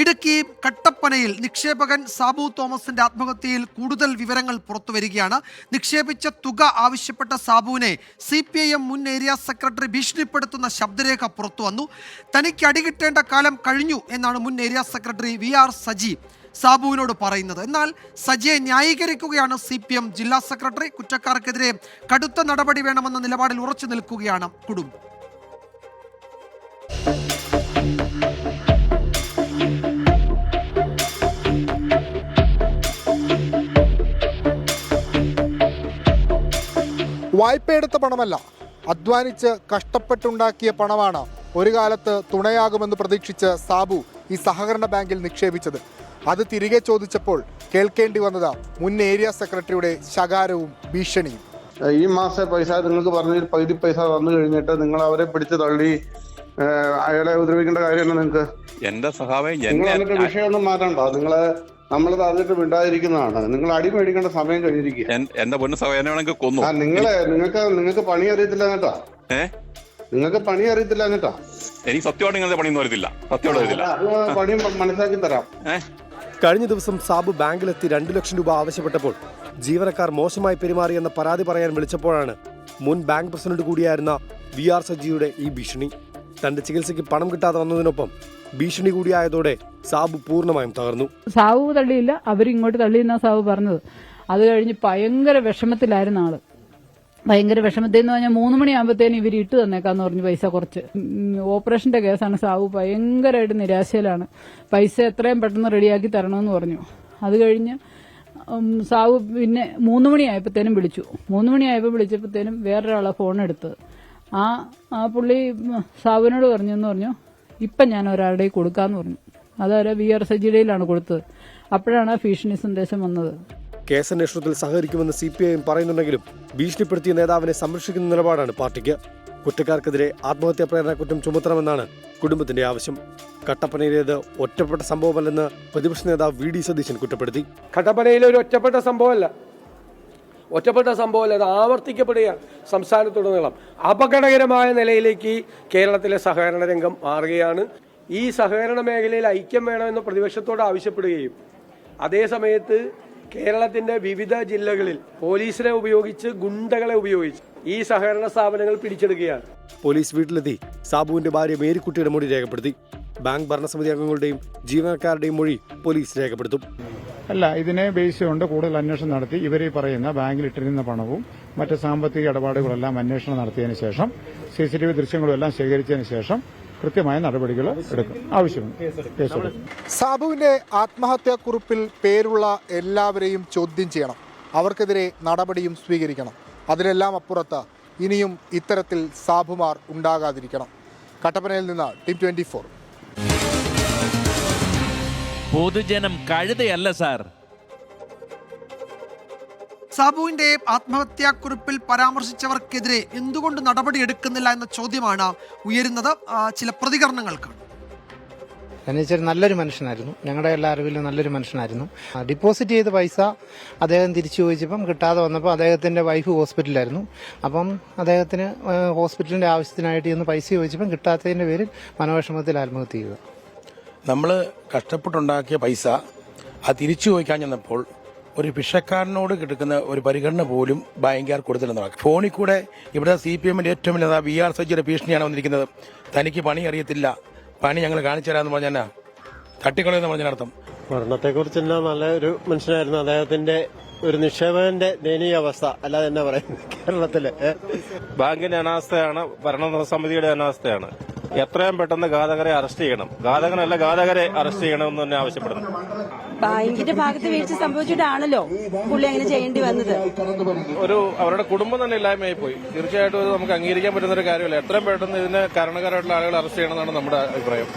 ഇടുക്കി കട്ടപ്പനയിൽ നിക്ഷേപകൻ സാബു തോമസിന്റെ ആത്മഹത്യയിൽ കൂടുതൽ വിവരങ്ങൾ പുറത്തുവരികയാണ്. നിക്ഷേപിച്ച തുക ആവശ്യപ്പെട്ട സാബുവിനെ CPIM മുൻ ഏരിയ സെക്രട്ടറി ഭീഷണിപ്പെടുത്തുന്ന ശബ്ദരേഖ പുറത്തുവന്നു. തനിക്ക് അടികിട്ടേണ്ട കാലം കഴിഞ്ഞു എന്നാണ് മുൻ ഏരിയ സെക്രട്ടറി VR സജി സാബുവിനോട് പറയുന്നത്. എന്നാൽ സജിയെ ന്യായീകരിക്കുകയാണ് CPM ജില്ലാ സെക്രട്ടറി. കുറ്റക്കാർക്കെതിരെ കടുത്ത നടപടി വേണമെന്ന നിലപാടിൽ ഉറച്ചു നിൽക്കുകയാണ് കുടുംബം. വായ്പയെടുത്ത പണമല്ല, അധ്വാനിച്ച് കഷ്ടപ്പെട്ടുണ്ടാക്കിയ പണമാണ് ഒരു കാലത്ത് തുണയാകുമെന്ന് പ്രതീക്ഷിച്ച് സാബു ഈ സഹകരണ ബാങ്കിൽ നിക്ഷേപിച്ചത്. അത് തിരികെ ചോദിച്ചപ്പോൾ കേൾക്കേണ്ടി വന്നത് മുൻ ഏരിയ സെക്രട്ടറിയുടെ ശകാരവും ഭീഷണിയും. ഈ മാസം പൈസ നിങ്ങൾക്ക് പറഞ്ഞ പകുതി പൈസ വന്നു കഴിഞ്ഞിട്ട് നിങ്ങൾ അവരെ പിടിച്ച് തള്ളി അയാളെ ഉപദ്രവിക്കേണ്ട കാര്യമല്ല നിങ്ങൾക്ക്. എന്റെ സഹായം വിഷയമൊന്നും മാറ്റണ്ട. നമ്മളത് അറിഞ്ഞിട്ട് മിണ്ടാതിരിക്കുന്നതാണ്. നിങ്ങൾ അടി മേടിക്കേണ്ട സമയം കഴിഞ്ഞിരിക്കുക. എന്റെ പൊന്നു സഹോദരനെ കൊന്നു. നിങ്ങൾക്ക് പണി അറിയത്തില്ല കേട്ടാ. നിങ്ങൾക്ക് പണി അറിയത്തില്ല കേട്ടാ. എനിക്ക് സത്യമായിട്ട് നിങ്ങളുടെ പണിയൊന്നും അറിയത്തില്ല. സത്യമായിട്ട് പണി മനസ്സിലാക്കി തരാം. കഴിഞ്ഞ ദിവസം സാബു ബാങ്കിലെത്തി 2 ലക്ഷം രൂപ ആവശ്യപ്പെട്ടപ്പോൾ ജീവനക്കാർ മോശമായി പെരുമാറിയെന്ന പരാതി പറയാൻ വിളിച്ചപ്പോഴാണ് മുൻ ബാങ്ക് പ്രസിഡന്റ് കൂടിയായിരുന്ന VR സജിയുടെ ഈ ഭീഷണി. തന്റെ ചികിത്സയ്ക്ക് പണം കിട്ടാതെ വന്നതിനൊപ്പം ഭീഷണി കൂടിയായതോടെ സാബു പൂർണ്ണമായും തകർന്നു. സാബു തള്ളിയില്ല, അവരിങ്ങോട്ട് തള്ളിയെന്നാ സാബു പറഞ്ഞത്. അത് കഴിഞ്ഞ് ഭയങ്കര വിഷമത്തിലായിരുന്നു ആള്. ഭയങ്കര വിഷമത്തിന്ന് പറഞ്ഞാൽ 3 മണിയാകുമ്പോഴത്തേനും ഇവർ ഇട്ട് തന്നേക്കാന്ന് പറഞ്ഞു പൈസ കുറച്ച്. ഓപ്പറേഷന്റെ കേസാണ്. സാബു ഭയങ്കരമായിട്ട് നിരാശയിലാണ്. പൈസ എത്രയും പെട്ടെന്ന് റെഡിയാക്കി തരണമെന്ന് പറഞ്ഞു. അത് കഴിഞ്ഞ് സാബു പിന്നെ 3 മണിയായപ്പോഴത്തേനും വിളിച്ചു. 3 മണിയായപ്പോൾ വിളിച്ചപ്പോഴത്തേനും വേറൊരാളെ ഫോൺ എടുത്തത്. ആ പുള്ളി സാബുവിനോട് പറഞ്ഞു ഇപ്പം ഞാൻ ഒരാളുടെ കൊടുക്കാന്ന് പറഞ്ഞു. അതായത് VR സജിയുടെയിലാണ് കൊടുത്തത്. അപ്പോഴാണ് ഭീഷണി സന്ദേശം വന്നത്. കേസന്വേഷണത്തിൽ സഹകരിക്കുമെന്ന് CPIM പറയുന്നുണ്ടെങ്കിലും ഭീഷണിപ്പെടുത്തിയ നേതാവിനെ സംരക്ഷിക്കുന്ന നിലപാടാണ് പാർട്ടിക്ക്. കുറ്റക്കാർക്കെതിരെ ആത്മഹത്യാ പ്രേരണ കുറ്റം ചുമത്തണമെന്നാണ് കുടുംബത്തിന്റെ ആവശ്യം. കട്ടപ്പനയിലേത് ഒറ്റപ്പെട്ട സംഭവമല്ലെന്ന് പ്രതിപക്ഷ നേതാവ് VD സതീശൻ കുറ്റപ്പെടുത്തി. കട്ടപ്പനയിലെ ഒരു ഒറ്റപ്പെട്ട സംഭവമല്ല, അത് ആവർത്തിക്കപ്പെടുകയാണ്. സംസ്ഥാനത്തുടനീളം അപകടകരമായ നിലയിലേക്ക് കേരളത്തിലെ സഹകരണ രംഗം മാറുകയാണ്. ഈ സഹകരണ മേഖലയിൽ ഐക്യം വേണമെന്ന് പ്രതിപക്ഷത്തോട് ആവശ്യപ്പെടുകയും അതേ സമയത്ത് കേരളത്തിന്റെ വിവിധ ജില്ലകളിൽ പോലീസിനെ ഉപയോഗിച്ച് ഗുണ്ടകളെ ഉപയോഗിച്ച് ഈ സഹകരണ സ്ഥാപനങ്ങൾ പിടിച്ചെടുക്കുകയാണ്. പോലീസ് വീട്ടിലെത്തി സാബുവിന്റെ ഭാര്യ മേരിക്കുട്ടിയുടെ മൊഴി രേഖപ്പെടുത്തി. ബാങ്ക് ഭരണസമിതി അംഗങ്ങളുടെയും ജീവനക്കാരുടെയും മൊഴി പോലീസ് രേഖപ്പെടുത്തും. ഇതിനെ ബേസ് ചെയ്തുകൊണ്ട് കൂടുതൽ അന്വേഷണം നടത്തി ഇവർ പറയുന്ന ബാങ്കിൽ ഇട്ടിരുന്ന പണവും മറ്റ് സാമ്പത്തിക ഇടപാടുകളെല്ലാം അന്വേഷണം നടത്തിയതിനു ശേഷം CCTV ദൃശ്യങ്ങളും എല്ലാം ശേഖരിച്ചതിന് ശേഷം കൃത്യമായ നടപടികൾ എടുക്കും. ആവശ്യമുണ്ട്. സാബുവിന്റെ ആത്മഹത്യാക്കുറിപ്പിൽ പേരുള്ള എല്ലാവരെയും ചോദ്യം ചെയ്യണം. അവർക്കെതിരെ നടപടിയും സ്വീകരിക്കണം. അതിനെല്ലാം അപ്പുറത്ത് ഇനിയും ഇത്തരത്തിൽ സാബുമാർ ഉണ്ടാകാതിരിക്കണം. കട്ടപ്പനയിൽ നിന്ന് ടീം 24. പൊതുജനം കഴുതയല്ല സാർ. സാബുവിന്റെ ആത്മഹത്യാക്കുറിപ്പിൽ പരാമർശിച്ചവർക്കെതിരെ എന്തുകൊണ്ട് നടപടി എടുക്കുന്നില്ല എന്ന ചോദ്യമാണ് ഉയരുന്നത്. ചില പ്രതികരണങ്ങൾക്ക് എന്നുവെച്ചാൽ നല്ലൊരു മനുഷ്യനായിരുന്നു. ഞങ്ങളുടെ എല്ലാ അറിവിലും നല്ലൊരു മനുഷ്യനായിരുന്നു. ഡിപ്പോസിറ്റ് ചെയ്ത പൈസ അദ്ദേഹം തിരിച്ചു ചോദിച്ചപ്പം കിട്ടാതെ വന്നപ്പോൾ അദ്ദേഹത്തിന്റെ വൈഫ് ഹോസ്പിറ്റലിലായിരുന്നു. അപ്പം അദ്ദേഹത്തിന് ഹോസ്പിറ്റലിന്റെ ആവശ്യത്തിനായിട്ട് ഇന്ന് പൈസ ചോദിച്ചപ്പം കിട്ടാത്തതിന്റെ പേരിൽ മനോവിഷമത്തിൽ ആത്മഹത്യ ചെയ്യുക. നമ്മൾ കഷ്ടപ്പെട്ടുണ്ടാക്കിയ പൈസ അത് തിരിച്ചു ചോദിക്കാൻ ചെന്നപ്പോൾ ഒരു ഭിക്ഷക്കാരനോട് കിടക്കുന്ന ഒരു പരിഗണന പോലും ബാങ്കുകാർ കൊടുത്തില്ലെന്നാണ്. ഫോണിൽ കൂടെ ഇവിടെ CPMന്റെ ഏറ്റവും വലിയ VR സജിയുടെ ഭീഷണിയാണ് വന്നിരിക്കുന്നത്. തനിക്ക് പണി അറിയത്തില്ല, പണി ഞങ്ങൾ കാണിച്ചു തരാമെന്ന് പറഞ്ഞാൽ തട്ടിക്കളയെന്ന് പറഞ്ഞതിനർത്ഥം. മരണത്തെക്കുറിച്ചെല്ലാം നല്ല ഒരു മനുഷ്യനായിരുന്നു. അദ്ദേഹത്തിന്റെ ഒരു നിക്ഷേപകന്റെ ദയനീയ അവസ്ഥ അല്ലാതെ എന്നാ പറയുന്നത്. കേരളത്തില് ബാങ്കിന്റെ അനാസ്ഥയാണ്, ഭരണസമിതിയുടെ അനാസ്ഥയാണ്. എത്രയും പെട്ടെന്ന് ഘാതകരെ അറസ്റ്റ് ചെയ്യണം. ഘാതകരെ അറസ്റ്റ് ചെയ്യണമെന്ന് തന്നെ ആവശ്യപ്പെടുന്നു. ബാങ്കിന്റെ ഭാഗത്ത് വീഴ്ച സംഭവിച്ചിട്ടാണല്ലോ പുള്ളി അങ്ങനെ ചെയ്യേണ്ടി വന്നത്. അവരുടെ കുടുംബം തന്നെ ഇല്ലായ്മയായി പോയി. തീർച്ചയായിട്ടും നമുക്ക് അംഗീകരിക്കാൻ പറ്റുന്ന ഒരു കാര്യമല്ല. എത്രയും പെട്ടെന്ന് ഇതിന് കാരണക്കാരായിട്ടുള്ള ആളുകൾ അറസ്റ്റ് ചെയ്യണമെന്നാണ് നമ്മുടെ അഭിപ്രായം.